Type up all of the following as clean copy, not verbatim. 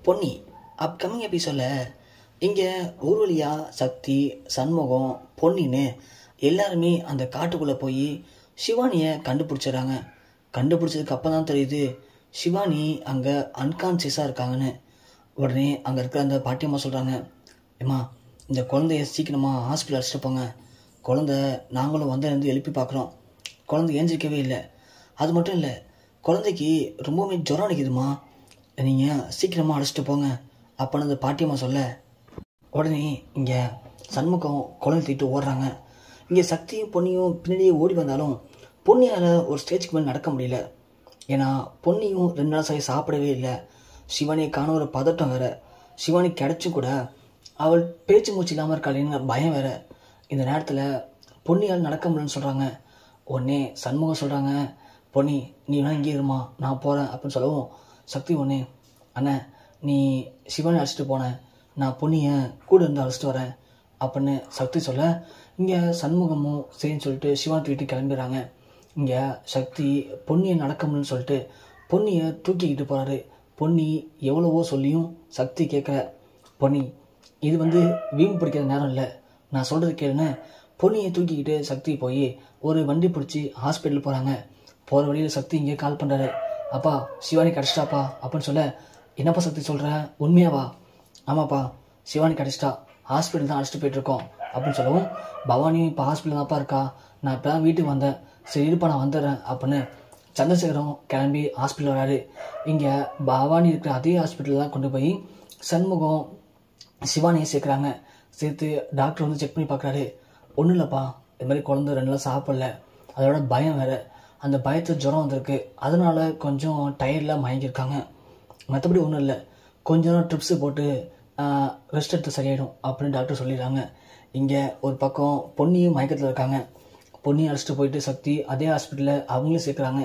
Ponni upcoming எபிசோடில் இங்கே ஊர்வலியா சக்தி சண்முகம் பொன்னின்னு எல்லாருமே அந்த காட்டுக்குள்ளே போய் சிவானியை கண்டுபிடிச்சிடுறாங்க. கண்டுபிடிச்சதுக்கு அப்போ தான் தெரியுது சிவானி அங்கே அன்கான்சியஸாக இருக்காங்கன்னு. உடனே அங்கே இருக்கிற அந்த பாட்டியம்மா சொல்கிறாங்க, ஏம்மா இந்த குழந்தைய சீக்கிரமாக ஹாஸ்பிட்டல் அழைச்சிட்டு போங்க. குழந்தை நாங்களும் வந்து எழுப்பி பார்க்குறோம், குழந்தை ஏஞ்சிக்கவே இல்லை. அது மட்டும் இல்லை, குழந்தைக்கு ரொம்பவுமே ஜுரம் அடிக்குதுமா, நீங்கள் சீக்கிரமாக அழைச்சிட்டு போங்க அப்படின்னு அந்த பாட்டியம்மா சொல்ல, உடனே இங்கே சண்முகம் குழந்தை தூக்கிட்டு ஓடுறாங்க. இங்கே சக்தியும் பொன்னியும் பின்னாடியே ஓடி வந்தாலும் பொன்னியால் ஒரு ஸ்டேஜுக்கு மேலே நடக்க முடியல. ஏன்னா பொன்னியும் 2 நாள் சரி சாப்பிடவே இல்லை. சிவானியை காண ஒரு பதட்டம் வேறு. சிவானி கிடைச்சும் கூட அவள் பேச்சு மூச்சு இல்லாமல் இருக்காளேன்னு பயம் வேறு. இந்த நேரத்தில் பொன்னியால் நடக்க முடியலன்னு சொல்கிறாங்க. உடனே சண்முகம் சொல்கிறாங்க, பொன்னி நீ வேணா இங்கே இருமா, நான் போகிறேன் அப்படின்னு சொல்லவும் சக்தி ஒன்று, அண்ணே நீ சிவானி அழைச்சிட்டு போனேன், நான் பொன்னியை கூட இருந்து அழைச்சிட்டு வரேன் அப்படின்னு சக்தி சொல்ல, இங்கே சண்முகமும் சரின்னு சொல்லிட்டு சிவானி தூக்கிட்டு கிளம்பிடுறாங்க. இங்கே சக்தி பொன்னியை நடக்க முடியும்னு சொல்லிட்டு பொன்னியை தூக்கிக்கிட்டு போகிறாரு. பொன்னி எவ்வளவோ சொல்லியும் சக்தி கேட்குற. பொன்னி இது வீண் பிடிக்கிற நேரம் இல்லை, நான் சொல்கிறது கேளுன்னு பொன்னியை தூக்கிக்கிட்டு சக்தி போய் ஒரு வண்டி பிடிச்சி ஹாஸ்பிட்டல் போகிறாங்க. போகிற வழியில் சக்தி இங்கே கால் பண்ணுறாரு, அப்பா சிவானி கிடச்சிட்டாப்பா அப்படின்னு சொல்ல, என்னப்பா சக்தி சொல்கிறேன், உண்மையாவா? ஆமாப்பா சிவானி கிடச்சிட்டா, ஹாஸ்பிட்டல் தான் அழைச்சிட்டு போயிட்டுருக்கோம் அப்படின்னு சொல்லவும், பவானி இப்போ ஹாஸ்பிட்டல் தான்ப்பா இருக்கா, நான் இப்போ தான் வீட்டுக்கு வந்தேன், சரி இருப்பா நான் வந்துடுறேன் அப்படின்னு சந்திரசேகரம் கிளம்பி ஹாஸ்பிட்டல் வராரு. இங்கே பவானி இருக்கிற அதே ஹாஸ்பிட்டலில் தான் கொண்டு போய் சண்முகம் சிவானியை சேர்க்குறாங்க. சேர்த்து டாக்டர் செக் பண்ணி பார்க்குறாரு. ஒன்றும் இல்லைப்பா, இது மாதிரி குழந்தை 2 நாள் சாப்பிடல, அதோட பயம் வேறு, அந்த பயத்து ஜுரம் வந்திருக்கு, அதனால கொஞ்சம் டயர்டில் மயங்கியிருக்காங்க, மற்றபடி ஒன்றும் இல்லை, கொஞ்ச நேரம் ட்ரிப்ஸு போட்டு ரெஸ்ட் எடுத்து சரியாயிடும் அப்படின்னு டாக்டர் சொல்லிடுறாங்க. இங்கே ஒரு பக்கம் பொன்னியும் மயக்கத்தில் இருக்காங்க. பொன்னியை அழைச்சிட்டு போயிட்டு சக்தி அதே ஹாஸ்பிட்டலில் அவங்களும் சேர்க்குறாங்க.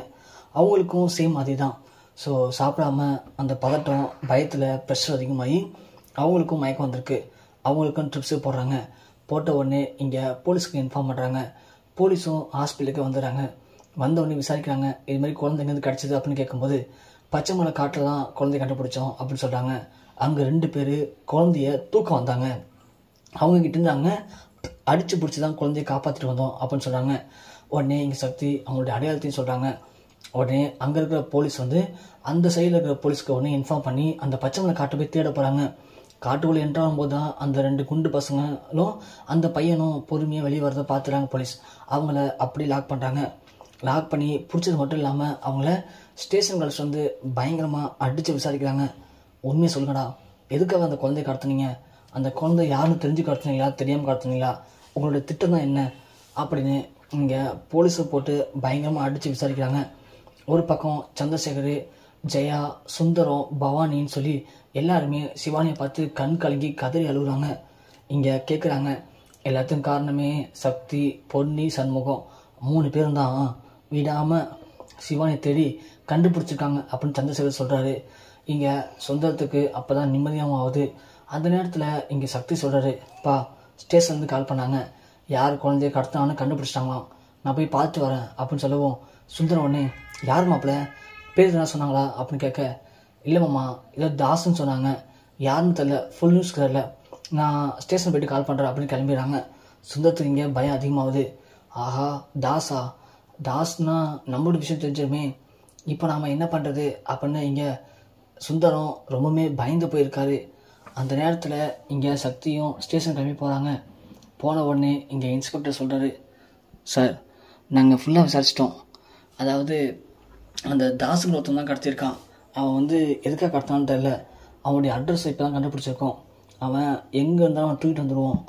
அவங்களுக்கும் சேம் அதே தான். ஸோ சாப்பிடாம அந்த பதட்டம் பயத்தில் ப்ரெஷர் அதிகமாகி அவங்களுக்கும் மயக்கம் வந்திருக்கு. அவங்களுக்கும் ட்ரிப்ஸு போடுறாங்க. போட்ட உடனே இங்கே போலீஸுக்கு இன்ஃபார்ம் பண்ணுறாங்க. போலீஸும் ஹாஸ்பிட்டலுக்கு வந்துடுறாங்க. வந்த உடனே விசாரிக்கிறாங்க, இது மாதிரி குழந்தை எங்கேருந்து கிடச்சிது அப்படின்னு கேட்கும்போது, பச்சை மலை காட்டில் தான் குழந்தைய கண்டுபிடிச்சோம் அப்படின்னு சொல்கிறாங்க. அங்கே 2 பேர் குழந்தைய தூக்கம் வந்தாங்க, அவங்க கிட்ட இருந்தாங்க, அடித்து பிடிச்சி தான் குழந்தைய காப்பாற்றிட்டு வந்தோம் அப்படின்னு சொல்கிறாங்க. உடனே இங்கே சக்தி அவங்களுடைய அடையாளத்தையும் சொல்கிறாங்க. உடனே அங்கே இருக்கிற போலீஸ் அந்த சைடில் இருக்கிற போலீஸ்க்கு உடனே இன்ஃபார்ம் பண்ணி அந்த பச்சை மலை காட்டை போய் தேட போகிறாங்க. காட்டுக்குள்ளே என்ட்ராகும் போது தான் அந்த 2 குண்டு பசங்களும் அந்த பையனும் பொறுமையாக வெளியே வரதை பார்த்துறாங்க போலீஸ். அவங்கள அப்படி லாக் பண்ணுறாங்க. லாக் பண்ணி பிடிச்சது மட்டும் இல்லாமல் அவங்கள ஸ்டேஷன் கழிச்சு பயங்கரமாக அடித்து விசாரிக்கிறாங்க. உண்மையை சொல்லுங்கடா, எதுக்காக அந்த குழந்தைய கடத்துனீங்க, அந்த குழந்தை யாருன்னு தெரிஞ்சு கடத்துனீங்களா, தெரியாமல் கடத்துனீங்களா, உங்களோட திட்டம் தான் என்ன அப்படின்னு இங்கே போலீஸை போட்டு பயங்கரமாக அடித்து விசாரிக்கிறாங்க. ஒரு பக்கம் சந்திரசேகர், ஜெயா, சுந்தரம், பவானின்னு சொல்லி எல்லாருமே சிவானியை பார்த்து கண் கலங்கி கதறி அழுகுறாங்க. இங்கே கேட்குறாங்க, எல்லாத்துக்கும் காரணமே சக்தி, பொன்னி, சண்முகம் 3 பேரும் தான் விடாமல் சிவானியை தேடி கண்டுபிடிச்சிருக்காங்க அப்படின்னு சந்திரசேகர் சொல்கிறாரு. இங்கே சுந்தரத்துக்கு அப்போ தான் நிம்மதியாகவும் ஆகுது. அந்த நேரத்தில் இங்கே சக்தி சொல்கிறாரு, பா ஸ்டேஷன்லேருந்து கால் பண்ணாங்க, யார் குழந்தைய கடத்தினான்னு கண்டுபிடிச்சிட்டாங்களாம், நான் போய் பார்த்து வரேன் அப்படின்னு சொல்லவும், சுந்தரம் உடனே யார் மாப்பிள்ள, பேர் என்ன சொன்னாங்களா அப்படின்னு கேட்க, இல்லை மாமா ஏதோ தாஸ்ன்னு சொன்னாங்க, யாருன்னு தெரில, ஃபுல் நியூஸ் தெரியல, நான் ஸ்டேஷன் போய்ட்டு கால் பண்ணுறேன் அப்படின்னு கிளம்பிடுறாங்க. சுந்தரத்துக்கு இங்கே பயம் அதிகமாகுது. ஆஹா தாஸா, தாஸ்னா நம்மளோட விஷயம் தெரிஞ்சிருமே, இப்போ நாம் என்ன பண்ணுறது அப்படின்னு இங்கே சுந்தரம் ரொம்பவுமே பயந்து போயிருக்காரு. அந்த நேரத்தில் இங்கே சக்தியும் ஸ்டேஷன் கிளம்பி போகிறாங்க. போன உடனே இங்கே இன்ஸ்பெக்டர் சொல்கிறாரு, சார் நாங்கள் ஃபுல்லாக விசாரிச்சிட்டோம், அதாவது அந்த தாஸுங்கிற ஒருத்தன் தான் கடத்தியிருக்கான், அவன் எதுக்காக கடத்தான்னு தெரில, அவனுடைய அட்ரஸ் இப்போ தான் கண்டுபிடிச்சிருக்கோம், அவன் எங்கே இருந்தாலும் அவன் தூக்கிட்டு வந்துடுவோம்,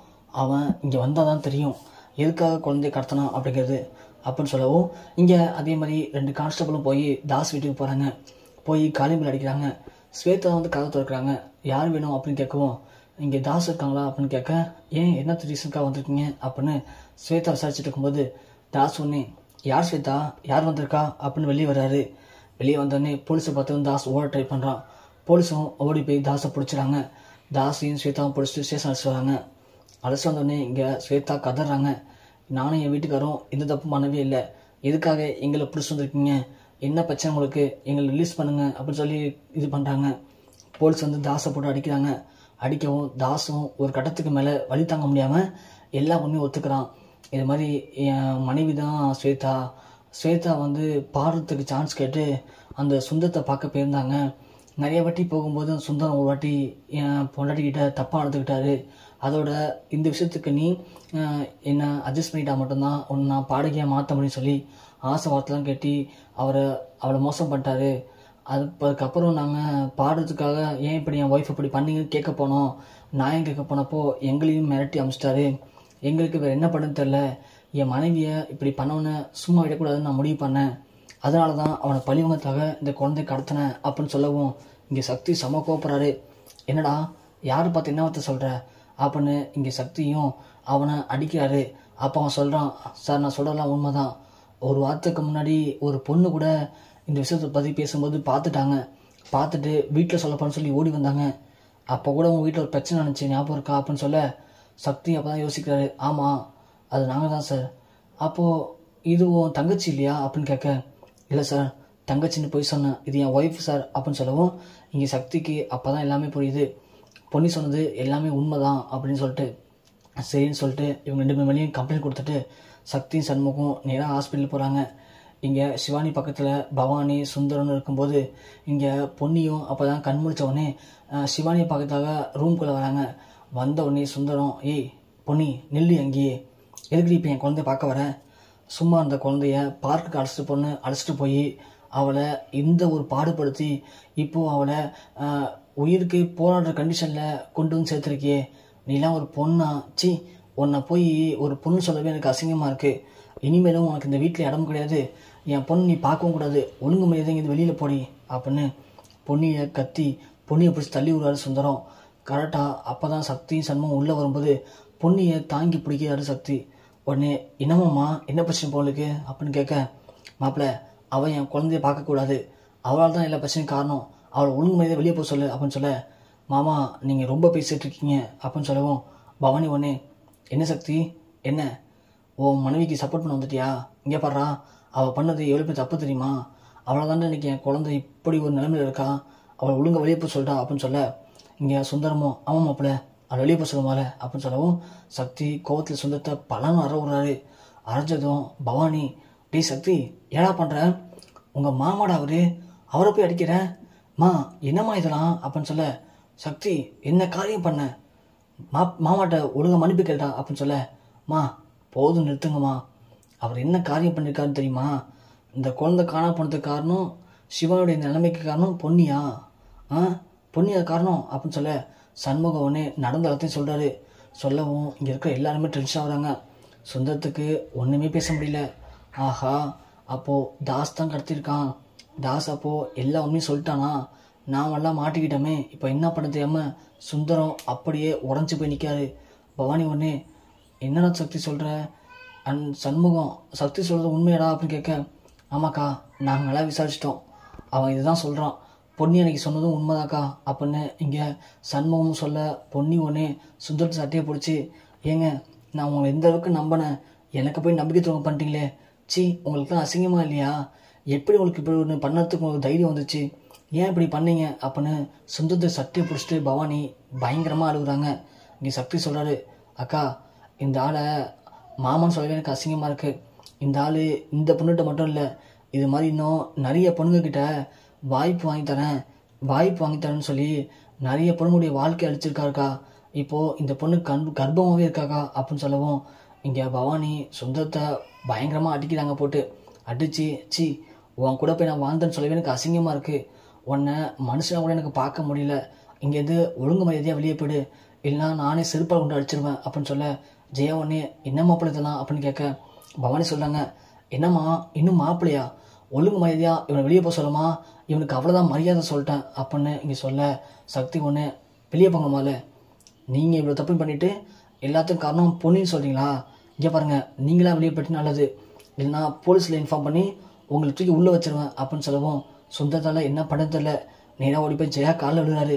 அவன் இங்கே வந்தால் தான் தெரியும் எதுக்காக குழந்தைய கடத்தினான் அப்படிங்கிறது அப்படின்னு சொல்லவும், இங்கே அதே மாதிரி 2 கான்ஸ்டபிளும் போய் தாஸ் வீட்டுக்கு போகிறாங்க. போய் காலிபில் அடிக்கிறாங்க. ஸ்வேதா கதை திறக்கிறாங்க. யார் வேணும் அப்படின்னு கேட்கவும், இங்கே தாஸ் இருக்காங்களா அப்படின்னு கேட்க, ஏன் என்ன ரீசனுக்காக வந்திருக்கீங்க அப்படின்னு ஸ்வேதா விசாரிச்சுட்டு இருக்கும்போது, தாஸ் ஒன்று, யார் ஸ்வேதா, யார் வந்திருக்கா அப்படின்னு வெளியே வர்றாரு. வெளியே வந்தோடனே போலீஸை பார்த்து தாஸ் ஓட ட்ரை பண்ணுறான். போலீஸும் ஓடி போய் தாஸை பிடிச்சிறாங்க. தாஸையும் ஸ்வேதாவும் பிடிச்சிட்டு ஸ்டேஷன் அழைச்சி வராங்க. அழைச்சி வந்தோடனே இங்கே ஸ்வேதா கதறாங்க, நானும் என் வீட்டுக்காரும் எந்த தப்பு பண்ணவே இல்லை, எதுக்காக எங்களை பிடிச்சி வந்திருக்கீங்க, என்ன பிரச்சனை உங்களுக்கு, எங்களை ரிலீஸ் பண்ணுங்க அப்படின்னு சொல்லி இது பண்ணுறாங்க. போலீஸ் வந்து தாஸை போட்டு அடிக்கிறாங்க. அடிக்கவும் தாஸும் ஒரு கட்டத்துக்கு மேலே வழி தாங்க முடியாமல் எல்லா உண்மையும் ஒத்துக்கிறான். இது மாதிரி என் மனைவி தான் ஸ்வேதா வந்து பாடுறதுக்கு சான்ஸ் கேட்டு அந்த சுந்தரத்தை பார்க்க போயிருந்தாங்க. நிறைய வாட்டி போகும்போது சுந்தரம் ஒரு வாட்டி என் பொண்டாட்டிக்கிட்ட தப்பாக நடந்துக்கிட்டாரு. அதோட இந்த விஷயத்துக்கு நீ என்னை அட்ஜஸ்ட் பண்ணிட்டா மட்டும்தான் உன்னை நான் பாடகையாக மாற்ற முடியும்னு சொல்லி ஆசை வார்த்தைலாம் கேட்டு அவளை மோசம் பண்ணிட்டாரு. அதுக்கப்புறம் நாங்கள் பாடுறதுக்காக ஏன் இப்படி என் ஒய்ஃப் இப்படி பண்ணீங்கன்னு கேட்க போனோம். நியாயம் கேட்க போனப்போ எங்களையும் மிரட்டி அமிச்சிட்டாரு. எங்களுக்கு வேறு என்ன பண்ணுன்னு தெரில. என் மனைவியை இப்படி பண்ணவனை சும்மா விடக்கூடாதுன்னு நான் முடிவு பண்ணேன். அதனால தான் அவனை பழிவங்கத்தாக இந்த குழந்தை கடத்தினேன் அப்படின்னு சொல்லவும் இங்கே சக்தி செம கோப்பறாரு. என்னடா யார் பார்த்து என்ன வார்த்தை சொல்கிற அப்படின்னு இங்கே சக்தியும் அவனை அடிக்கிறாரு. அப்போ அவன் சொல்கிறான், சார் நான் சொல்கிறலாம் உண்மைதான். ஒரு வாரத்துக்கு முன்னாடி ஒரு பொண்ணு கூட இந்த விஷயத்தை பற்றி பேசும்போது பார்த்துட்டு வீட்டில் சொல்லப்பான்னு சொல்லி ஓடி வந்தாங்க. அப்போ கூட உங்கள் வீட்டில் ஒரு பிரச்சனை நினச்சி ஞாபகம் இருக்கா அப்படின்னு சொல்ல சக்தி அப்போ தான் யோசிக்கிறாரு. ஆமாம், அது நாங்கள் தான் சார். அப்போது இது உன் தங்கச்சி இல்லையா அப்படின்னு கேட்க, இல்லை சார் தங்கச்சின்னு போய் சொன்னேன், இது என் ஒய்ஃப் சார் அப்படின்னு சொல்லவும் இங்கே சக்திக்கு அப்போ தான் எல்லாமே புரியுது. பொண்ணு சொன்னது எல்லாமே உண்மை தான் அப்படின்னு சொல்லிட்டு சரின்னு சொல்லிட்டு இவங்க 2 பேர் மேலேயும் கம்ப்ளைண்ட் கொடுத்துட்டு சக்தியும் சண்முகம் நேராக ஹாஸ்பிட்டல் போகிறாங்க. இங்கே சிவானி பக்கத்தில் பவானி சுந்தரம்னு இருக்கும்போது இங்கே பொன்னியும் அப்போ தான் கண் முழிச்ச உடனே சிவானியை பார்க்கறதுக்காக ரூம்குள்ளே வராங்க. வந்த உடனே சுந்தரம், ஏய் பொன்னி நில்லு, அங்கேயே எதுக்கு இப்போ என் குழந்தைய பார்க்க வரேன்? சும்மா அந்த குழந்தைய பார்க்குக்கு அழைச்சிட்டு போய் அவளை இந்த ஒரு பாடுபடுத்தி இப்போது அவளை உயிருக்கு போராடுற கண்டிஷனில் கொண்டு வந்து சேர்த்துருக்கியே, நீலாம் ஒரு பொண்ணா? சி, உன்னை போய் ஒரு பொண்ணு சொல்லவே எனக்கு அசிங்கமாக இருக்குது. இனிமேலும் உனக்கு இந்த வீட்டில் இடம் கிடையாது. என் பொண்ணு நீ பார்க்கவும் கூடாது. ஒழுங்கு மரியாதை இங்கே வெளியில் போடி அப்படின்னு பொன்னியை பிடிச்சி தள்ளி விடுறாரு சுந்தரம். கரெக்டாக அப்போ தான் சக்தியும் சண்முகம் உள்ளே வரும்போது பொன்னியை தாங்கி பிடிக்கிறாரு சக்தி. உடனே என்னமாம்மா என்ன பிரச்சனை போலுக்கு அப்படின்னு கேட்க, மாப்பிள்ளை அவள் என் குழந்தைய பார்க்கக்கூடாது, அவளால் தான் எல்லா பிரச்சனையும் காரணம், அவளை ஒழுங்கு மரியாதை வெளியே போக சொல்லு அப்படின்னு சொல்ல, மாமா நீங்கள் ரொம்ப பேசிகிட்டு இருக்கீங்க அப்படின்னு சொல்லவும் பவானி உடனே, என்ன சக்தி என்ன உன் மனைவிக்கு சப்போர்ட் பண்ண வந்துட்டியா? இங்கே பாடுறா, அவள் பண்ணது எவ்வளோ பேர் தப்பு தெரியுமா? அவளை தானே இன்றைக்கி என் குழந்தை இப்படி ஒரு நிலைமையில் இருக்கா, அவளை ஒழுங்காக வெளியே போய் சொல்லிட்டா அப்படின்னு சொல்ல, இங்கே சுந்தரமும் ஆமாம் மாப்பிள்ள அவளை வெளியே போய் சொல்லுவாள் அப்படின்னு சொல்லவும் சக்தி கோவத்தில் சுந்தரத்தை பலனும் விடுறாரு. அரைஞ்சதும் பவானி, டே சக்தி ஏடா பண்ணுற, உங்கள் மாமாடா அவரை போய் அடிக்கிறேன் மா, என்னம்மா இதெல்லாம் அப்படின்னு சொல்ல, சக்தி என்ன காரியம் பண்ண, மாமாட்ட ஒழுங்காக மன்னிப்பு கேட்டா அப்படின்னு சொல்ல, மா போதும் நிறுத்துங்கம்மா, அவர் என்ன காரியம் பண்ணியிருக்காருன்னு தெரியுமா? இந்த குழந்தை காணா போனதுக்கு காரணம் சிவனுடைய நிலைமைக்கு காரணம் பொன்னியா? பொன்னியா காரணம் அப்படின்னு சொல்ல சண்முகம் உடனே நடந்த எல்லாத்தையும் சொல்கிறாரு. சொல்லவும் இங்கே இருக்கிற எல்லாருமே டென்ஷன் ஆகுறாங்க. சுந்தரத்துக்கு ஒன்றுமே பேச முடியல. ஆஹா, அப்போது தாஸ் தான் கடத்திருக்கான். தாஸ் அப்போது எல்லா உண்மையும் சொல்லிட்டானா? நாமெல்லாம் மாட்டிக்கிட்டோமே, இப்போ என்ன பண்ண தெரியாமல் சுந்தரம் அப்படியே உடஞ்சி போய் நிற்காரு. பவானி உடனே என்னடா சக்தி சொல்கிற? சண்முகம், சக்தி சொல்கிறது உண்மையடா அப்படின்னு கேட்க, ஆமாக்கா நாங்களாம் விசாரிச்சிட்டோம், அவன் இதுதான் சொல்கிறான், பொன்னி அன்னைக்கு சொன்னதும் உண்மைதாக்கா அப்படின்னு இங்கே சண்முகம் சொல்ல, பொன்னி ஒன்னே சுந்தரத்தை சட்டையை பிடிச்சி, ஏங்க நான் உங்களை எந்த அளவுக்கு நம்பினேன், எனக்கு போய் நம்பிக்கை துரோகம் பண்ணிட்டீங்களே, சி உங்களுக்குலாம் அசிங்கமாக இல்லையா? எப்படி உங்களுக்கு இப்படி ஒன்று பண்ணறதுக்கு உங்களுக்கு தைரியம் வந்துச்சு? ஏன் இப்படி பண்ணீங்க அப்படின்னு சுந்தரத்தை சட்டையை பிடிச்சிட்டு பவானி பயங்கரமாக அழுகுறாங்க. இங்கே சக்தி சொல்கிறாரு, அக்கா இந்த ஆளை மாமான்னு சொல்லவே எனக்கு அசிங்கமாக இருக்குது. இந்த ஆள் இந்த பொண்ணுகிட்ட மட்டும் இல்லை, இது மாதிரி இன்னும் நிறைய பொண்ணுங்கக்கிட்ட வாய்ப்பு வாங்கித்தரேன்னு சொல்லி நிறைய பொண்ணுடைய வாழ்க்கை அழிச்சிருக்காருக்கா. இப்போது இந்த பொண்ணு கர்ப்பமாகவே இருக்காக்கா அப்படின்னு சொல்லவும் இங்கே பவானி சுந்தரத்தை பயங்கரமாக அடிக்கிறாங்க. போட்டு அடித்து, சி உன் கூட போய் நான் வாழ்ந்தேன்னு சொல்லவே எனக்கு அசிங்கமாக இருக்குது, உன்னை மனுஷனை கூட எனக்கு பார்க்க முடியல, இங்கேருந்து ஒழுங்கு மரியாதையாக வெளியே போய்டு, இல்லைனா நானே செருப்பால் கொண்டு அடிச்சிருவேன் அப்படின்னு சொல்ல, ஜெயா உடனே என்ன மாப்பிள்ளை இதெல்லாம் அப்படின்னு கேட்க, பவானி சொல்கிறாங்க, என்னம்மா இன்னும் மாப்பிள்ளையா, ஒழுங்கு மரியாதையாக இவனை வெளியே போக சொல்லுமா, இவனுக்கு அவ்வளோதான் மரியாதை சொல்லிட்டேன் அப்படின்னு இங்கே சொல்ல, சக்தி ஒன்று வெளியே போங்க மால, நீங்கள் இவ்வளோ தப்பு பண்ணிவிட்டு எல்லாத்துக்கும் காரணம் பொண்ணுன்னு சொல்கிறீங்களா? இங்கே பாருங்கள், நீங்களாம் வெளியே போய்ட்டு நல்லது, இல்லைனா போலீஸில் இன்ஃபார்ம் பண்ணி உங்களை தூக்கி உள்ளே வச்சிருவேன் அப்படின்னு சொல்லவும் சுந்தரத்தால் என்ன பண்ணதில்லை நேராக ஓடி போய் ஜெயா காலில் விழுறாரு.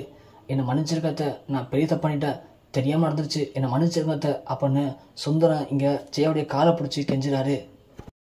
என்னை மன்னிச்சிருக்கத்த, நான் பெரிய தப்பு பண்ணிட்டேன், தெரியாமல் நடந்துருச்சு, என்னை மன்னிச்சிருக்கத்த அப்படின்னு சுந்தரம் இங்கே ஜெயாவுடைய காலை பிடிச்சி கெஞ்சுறாரு.